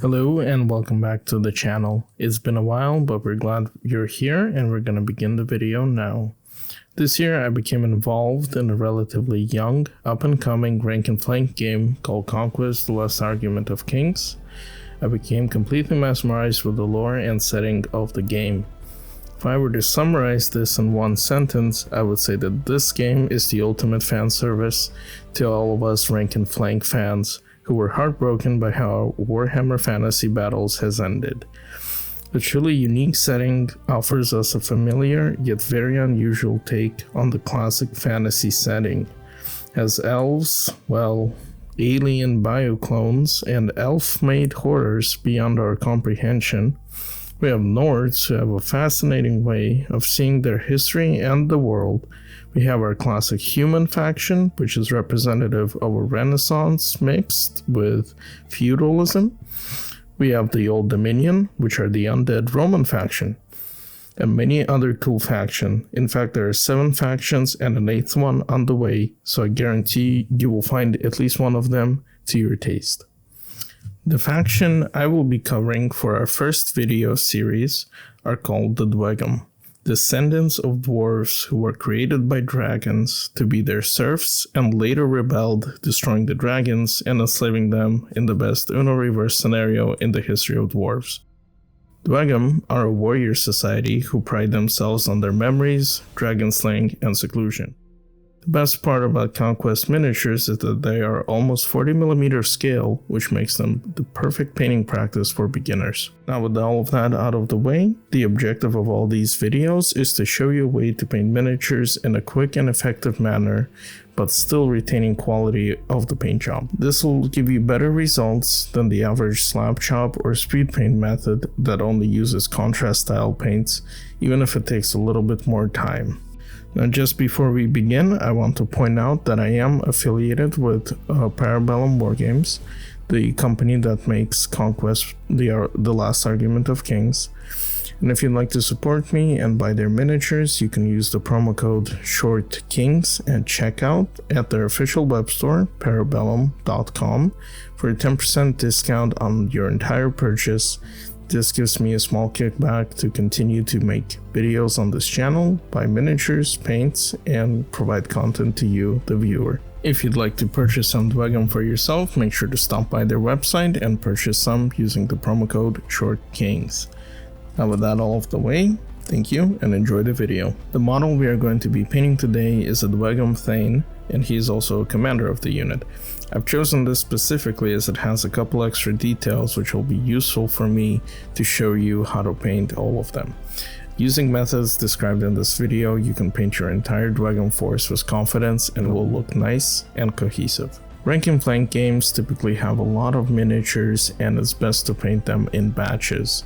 Hello and welcome back to the channel. It's been a while, but we're glad you're here and we're gonna begin the video now. This year I became involved in a relatively young, up-and-coming rank and flank game called Conquest, The Last Argument of Kings. I became completely mesmerized with the lore and setting of the game. If I were to summarize this in one sentence, I would say that this game is the ultimate fan service to all of us rank and flank fans who were heartbroken by how Warhammer Fantasy Battles has ended. The truly unique setting offers us a familiar yet very unusual take on the classic fantasy setting. As elves, well, alien bioclones and elf-made horrors beyond our comprehension, we have Nords who have a fascinating way of seeing their history and the world. We have our classic human faction, which is representative of a Renaissance mixed with feudalism. We have the Old Dominion, which are the undead Roman faction, and many other cool factions. In fact, there are 7 factions and an 8th one on the way, so I guarantee you will find at least one of them to your taste. The faction I will be covering for our first video series are called the Dweghom, descendants of dwarves who were created by dragons to be their serfs and later rebelled, destroying the dragons and enslaving them in the best Uno reverse scenario in the history of dwarves. Dweghom are a warrior society who pride themselves on their memories, dragon slaying, and seclusion. The best part about Conquest miniatures is that they are almost 40mm scale, which makes them the perfect painting practice for beginners. Now with all of that out of the way, the objective of all these videos is to show you a way to paint miniatures in a quick and effective manner, but still retaining quality of the paint job. This will give you better results than the average slab chop or speed paint method that only uses contrast style paints, even if it takes a little bit more time. Now just before we begin, I want to point out that I am affiliated with Parabellum Wargames, the company that makes Conquest the Last Argument of Kings. And if you'd like to support me and buy their miniatures, you can use the promo code SHORTKINGS at checkout at their official web store, parabellum.com, for a 10% discount on your entire purchase. This gives me a small kickback to continue to make videos on this channel, buy miniatures, paints, and provide content to you, the viewer. If you'd like to purchase some Dweghom for yourself, make sure to stop by their website and purchase some using the promo code SHORTKINGS. Now with that all of the way, thank you and enjoy the video. The model we are going to be painting today is a Dweghom Thane, and he is also a commander of the unit. I've chosen this specifically as it has a couple extra details which will be useful for me to show you how to paint all of them. Using methods described in this video, you can paint your entire Dweghom force with confidence and it will look nice and cohesive. Rank and flank games typically have a lot of miniatures and it's best to paint them in batches.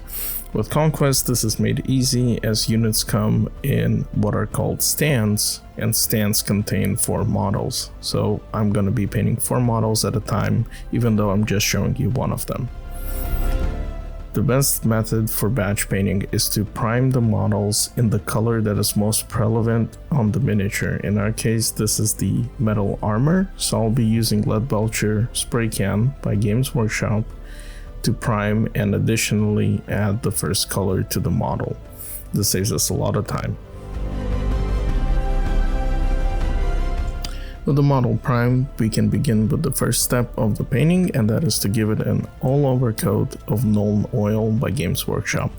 With Conquest, this is made easy as units come in what are called stands, and stands contain 4 models. So I'm going to be painting 4 models at a time, even though I'm just showing you one of them. The best method for batch painting is to prime the models in the color that is most prevalent on the miniature. In our case, this is the metal armor, so I'll be using Leadbelcher spray can by Games Workshop to prime and additionally add the first color to the model. This saves us a lot of time. With the model primed, we can begin with the first step of the painting, and that is to give it an all-over coat of Nuln Oil by Games Workshop.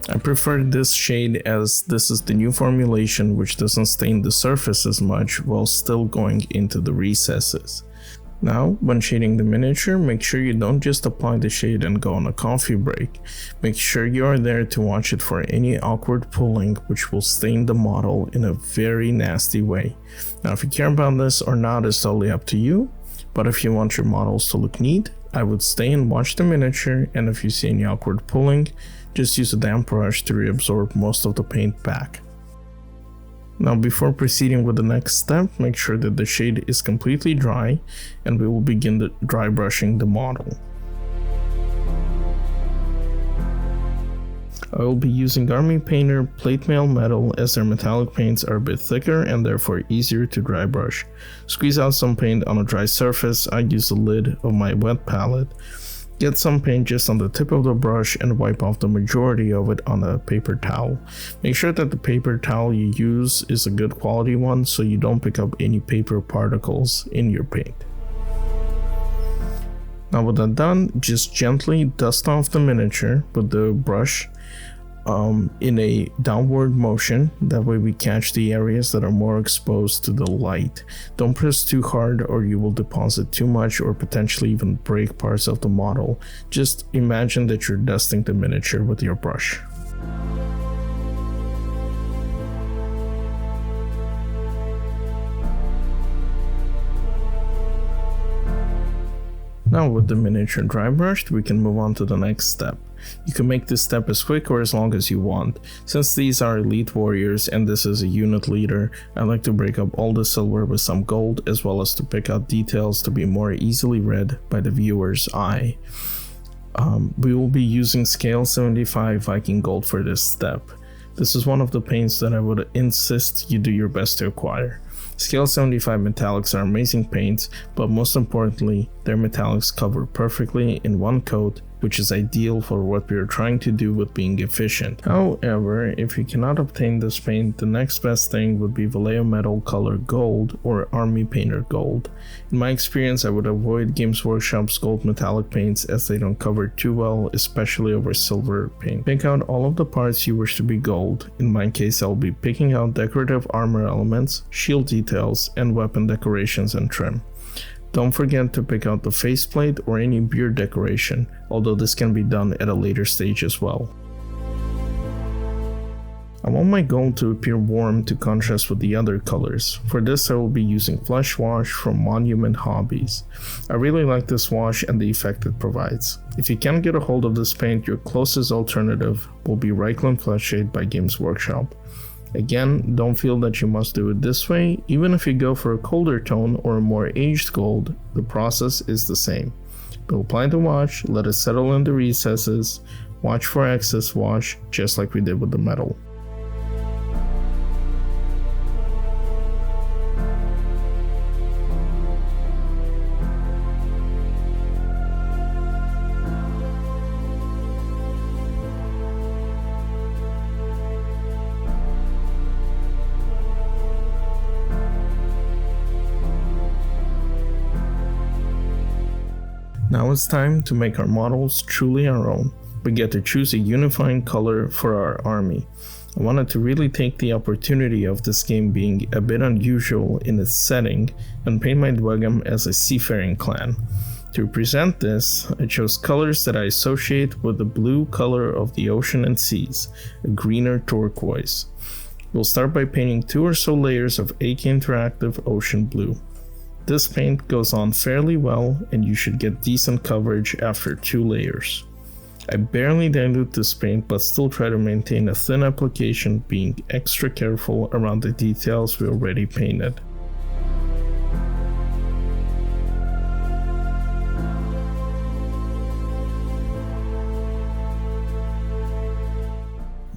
I prefer this shade as this is the new formulation which doesn't stain the surface as much while still going into the recesses. Now, when shading the miniature, make sure you don't just apply the shade and go on a coffee break. Make sure you are there to watch it for any awkward pulling which will stain the model in a very nasty way. Now, if you care about this or not is totally up to you, but if you want your models to look neat, I would stay and watch the miniature, and if you see any awkward pulling, just use a damp brush to reabsorb most of the paint back. Now before proceeding with the next step, make sure that the shade is completely dry and we will begin the dry brushing the model. I will be using Army Painter Plate Mail Metal as their metallic paints are a bit thicker and therefore easier to dry brush. Squeeze out some paint on a dry surface. I use the lid of my wet palette Get some paint just on the tip of the brush and wipe off the majority of it on a paper towel. Make sure that the paper towel you use is a good quality one so you don't pick up any paper particles in your paint. Now with that done, just gently dust off the miniature with the brush in a downward motion. That way we catch the areas that are more exposed to the light. Don't press too hard or you will deposit too much or potentially even break parts of the model. Just imagine that you're dusting the miniature with your brush. Now with the miniature dry brushed, we can move on to the next step. You can make this step as quick or as long as you want. Since these are elite warriors and this is a unit leader, I like to break up all the silver with some gold as well as to pick out details to be more easily read by the viewer's eye. We will be using scale 75 Viking Gold for this step. This is one of the paints that I would insist you do your best to acquire. Scale 75 metallics are amazing paints, but most importantly, their metallics cover perfectly in one coat, which is ideal for what we are trying to do with being efficient. However, if you cannot obtain this paint, the next best thing would be Vallejo Metal Color Gold or Army Painter Gold. In my experience, I would avoid Games Workshop's gold metallic paints as they don't cover too well, especially over silver paint. Pick out all of the parts you wish to be gold. In my case, I'll be picking out decorative armor elements, shield details, and weapon decorations and trim. Don't forget to pick out the faceplate or any beard decoration, although this can be done at a later stage as well. I want my gold to appear warm to contrast with the other colors. For this I will be using Flesh Wash from Monument Hobbies. I really like this wash and the effect it provides. If you can't get a hold of this paint, your closest alternative will be Reikland Flesh Shade by Games Workshop. Again, don't feel that you must do it this way. Even if you go for a colder tone or a more aged gold, the process is the same. We'll apply the wash, let it settle in the recesses, watch for excess wash, just like we did with the metal. Now it's time to make our models truly our own. We get to choose a unifying color for our army. I wanted to really take the opportunity of this game being a bit unusual in its setting and paint my Dweghom as a seafaring clan. To represent this, I chose colors that I associate with the blue color of the ocean and seas, a greener turquoise. We'll start by painting 2 or so layers of AK Interaktive Ocean Blue. This paint goes on fairly well and you should get decent coverage after 2 layers. I barely dilute this paint but still try to maintain a thin application, being extra careful around the details we already painted.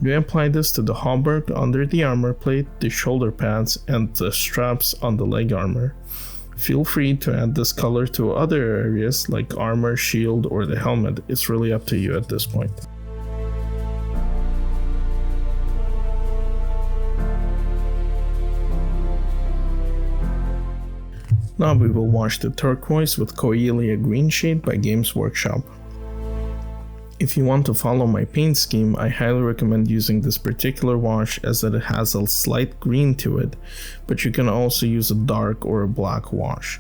We apply this to the hauberk under the armor plate, the shoulder pads, and the straps on the leg armor. Feel free to add this color to other areas like armor, shield, or the helmet. It's really up to you at this point. Now we will wash the turquoise with Coelia Green shade by Games Workshop. If you want to follow my paint scheme, I highly recommend using this particular wash as it has a slight green to it, but you can also use a dark or a black wash.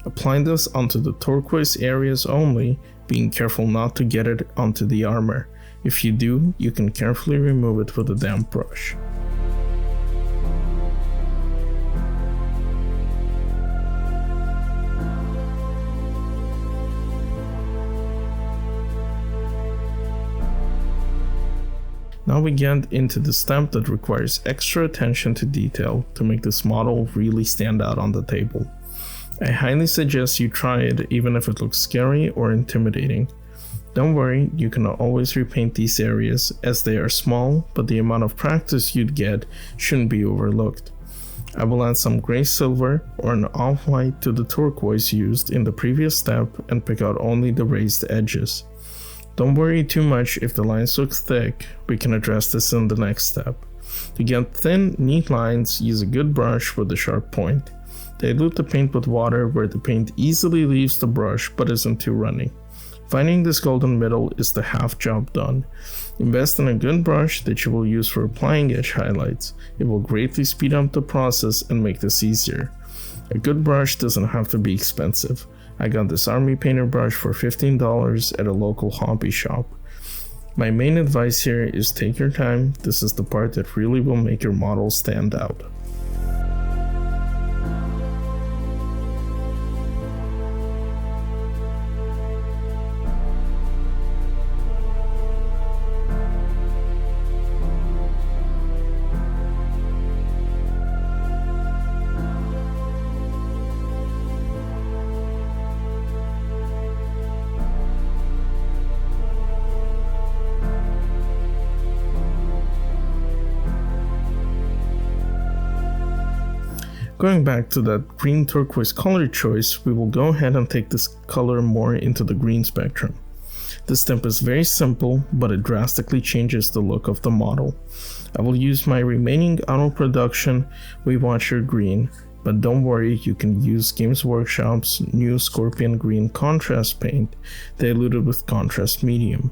Apply this onto the turquoise areas only, being careful not to get it onto the armor. If you do, you can carefully remove it with a damp brush. Now we get into the step that requires extra attention to detail to make this model really stand out on the table. I highly suggest you try it even if it looks scary or intimidating. Don't worry, you can always repaint these areas as they are small, but the amount of practice you'd get shouldn't be overlooked. I will add some gray silver or an off-white to the turquoise used in the previous step and pick out only the raised edges. Don't worry too much if the lines look thick, we can address this in the next step. To get thin, neat lines, use a good brush with a sharp point. Dilute the paint with water where the paint easily leaves the brush but isn't too runny. Finding this golden middle is the half job done. Invest in a good brush that you will use for applying edge highlights. It will greatly speed up the process and make this easier. A good brush doesn't have to be expensive. I got this army painter brush for $15 at a local hobby shop. My main advice here is take your time. This is the part that really will make your model stand out. Going back to that green turquoise color choice, we will go ahead and take this color more into the green spectrum. This step is very simple, but it drastically changes the look of the model. I will use my remaining auto production Waywatcher Green, but don't worry, you can use Games Workshop's new Scorpion Green contrast paint, diluted with contrast medium.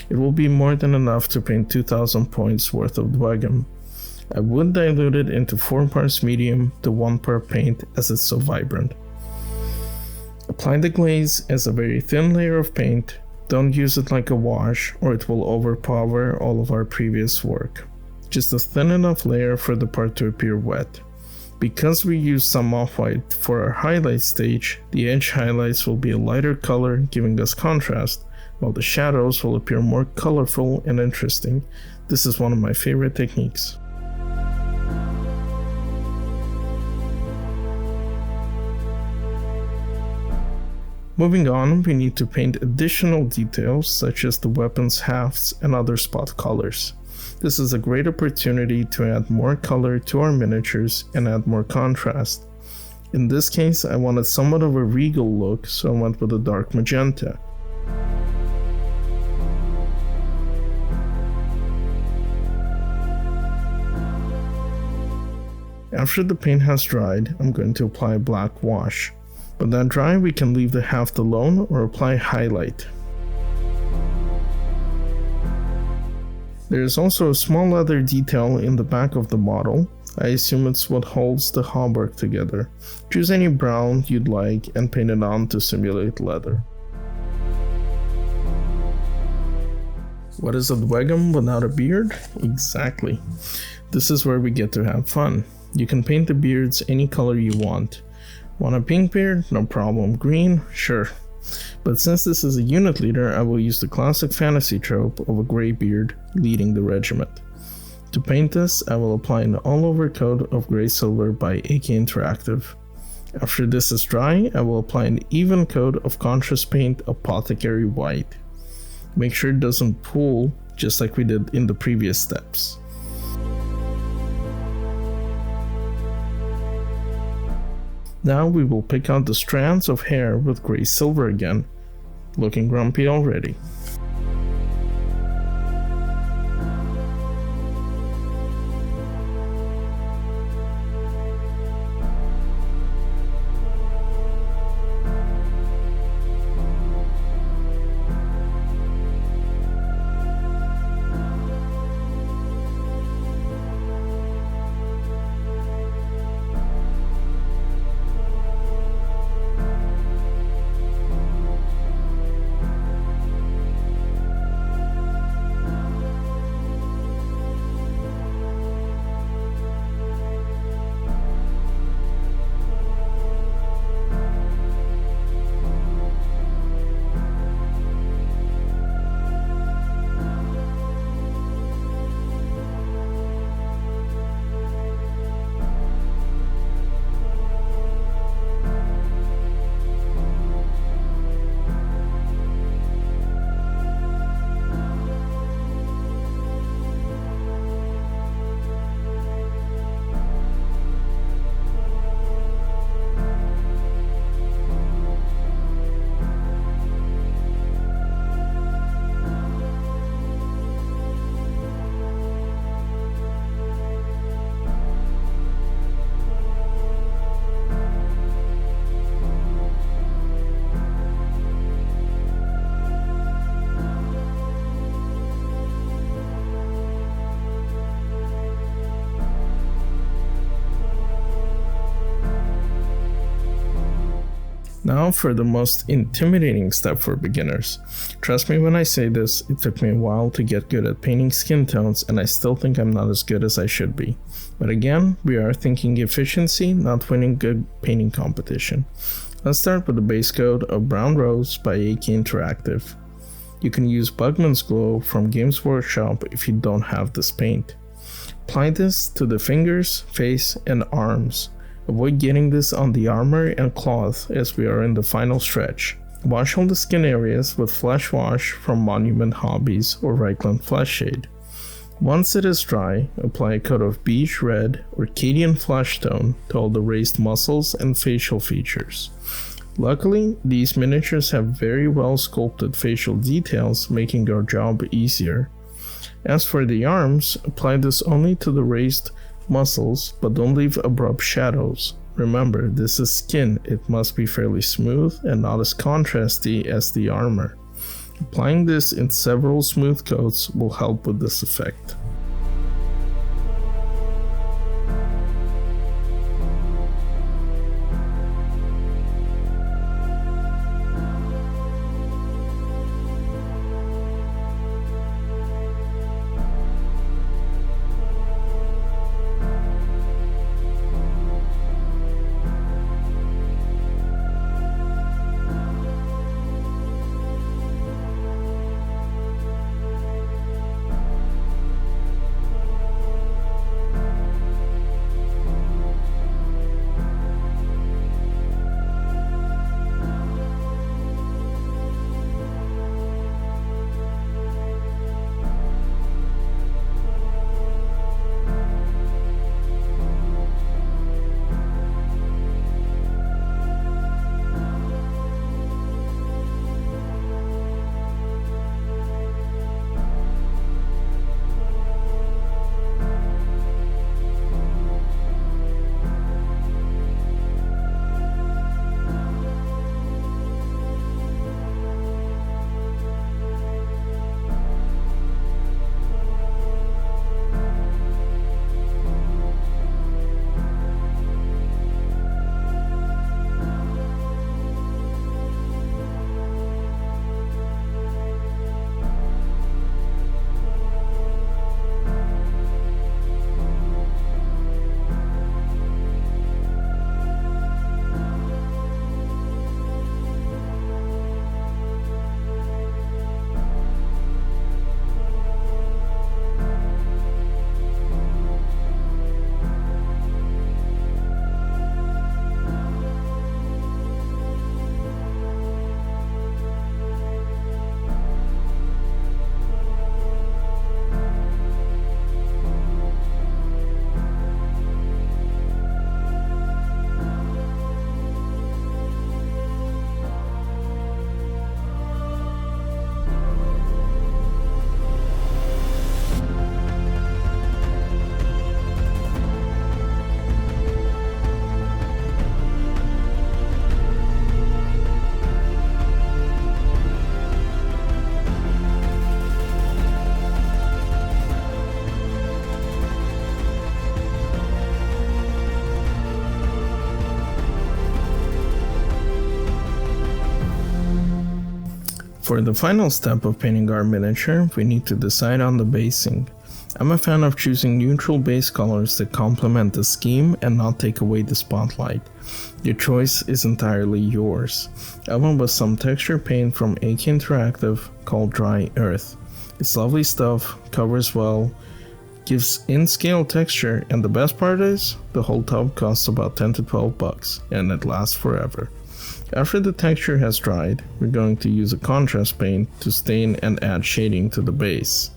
It will be more than enough to paint 2000 points worth of Dweghom. I would dilute it into 4 parts medium to 1 part paint as it's so vibrant. Apply the glaze as a very thin layer of paint. Don't use it like a wash or it will overpower all of our previous work. Just a thin enough layer for the part to appear wet. Because we use some off-white for our highlight stage, the edge highlights will be a lighter color giving us contrast, while the shadows will appear more colorful and interesting. This is one of my favorite techniques. Moving on, we need to paint additional details such as the weapons hafts and other spot colors. This is a great opportunity to add more color to our miniatures and add more contrast. In this case, I wanted somewhat of a regal look, so I went with a dark magenta. After the paint has dried, I'm going to apply black wash. When that dry, we can leave the haft alone or apply highlight. There is also a small leather detail in the back of the model. I assume it's what holds the hauberk together. Choose any brown you'd like and paint it on to simulate leather. What is a Dweghom without a beard? Exactly. This is where we get to have fun. You can paint the beards any color you want. Want a pink beard? No problem. Green? Sure. But since this is a unit leader, I will use the classic fantasy trope of a gray beard leading the regiment. To paint this, I will apply an all-over coat of gray silver by AK Interaktive. After this is dry, I will apply an even coat of contrast paint Apothecary White. Make sure it doesn't pool, just like we did in the previous steps. Now we will pick out the strands of hair with gray silver again. Looking grumpy already. Now for the most intimidating step for beginners. Trust me when I say this, it took me a while to get good at painting skin tones and I still think I'm not as good as I should be. But again, we are thinking efficiency, not winning good painting competition. Let's start with the base coat of Brown Rose by AK Interaktive. You can use Bugman's Glow from Games Workshop if you don't have this paint. Apply this to the fingers, face, and arms. Avoid getting this on the armor and cloth as we are in the final stretch. Wash all the skin areas with Flesh Wash from Monument Hobbies or Reichland Flesh Shade. Once it is dry, apply a coat of Beige Red or Cadian Flesh Tone to all the raised muscles and facial features. Luckily, these miniatures have very well sculpted facial details, making our job easier. As for the arms, apply this only to the raised muscles, but don't leave abrupt shadows. Remember, this is skin, it must be fairly smooth and not as contrasty as the armor. Applying this in several smooth coats will help with this effect. For the final step of painting our miniature, we need to decide on the basing. I'm a fan of choosing neutral base colors that complement the scheme and not take away the spotlight. Your choice is entirely yours. I went with some texture paint from AK Interaktive called Dry Earth. It's lovely stuff, covers well, gives in-scale texture, and the best part is, the whole tub costs about 10 to 12 bucks, and it lasts forever. After the texture has dried, we're going to use a contrast paint to stain and add shading to the base.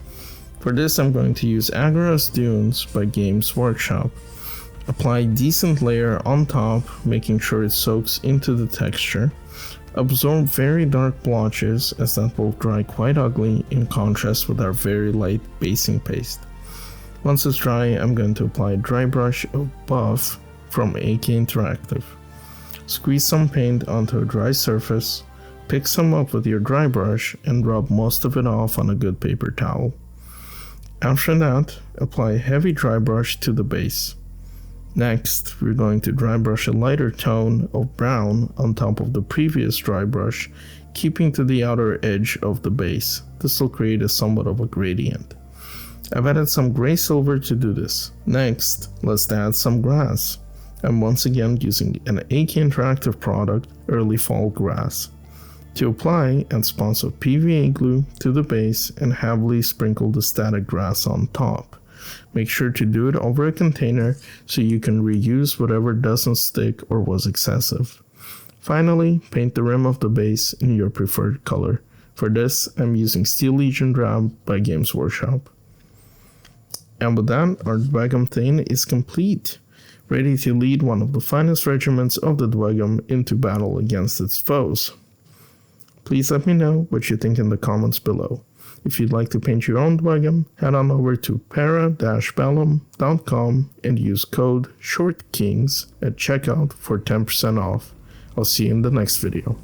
For this I'm going to use Agorist Dunes by Games Workshop. Apply a decent layer on top, making sure it soaks into the texture. Absorb very dark blotches as that will dry quite ugly in contrast with our very light basing paste. Once it's dry, I'm going to apply a dry brush of Buff from AK Interaktive. Squeeze some paint onto a dry surface, pick some up with your dry brush and rub most of it off on a good paper towel. After that, apply a heavy dry brush to the base. Next, we're going to dry brush a lighter tone of brown on top of the previous dry brush, keeping to the outer edge of the base. This will create a somewhat of a gradient. I've added some gray silver to do this. Next, let's add some grass. I'm once again using an AK Interaktive product, Early Fall Grass. To apply, add spots of PVA glue to the base and heavily sprinkle the static grass on top. Make sure to do it over a container so you can reuse whatever doesn't stick or was excessive. Finally, paint the rim of the base in your preferred color. For this, I'm using Steel Legion Drab by Games Workshop. And with that, our Dweghom Thane is complete, ready to lead one of the finest regiments of the Dweghom into battle against its foes. Please let me know what you think in the comments below. If you'd like to paint your own Dweghom, head on over to para-bellum.com and use code SHORTKINGS at checkout for 10% off. I'll see you in the next video.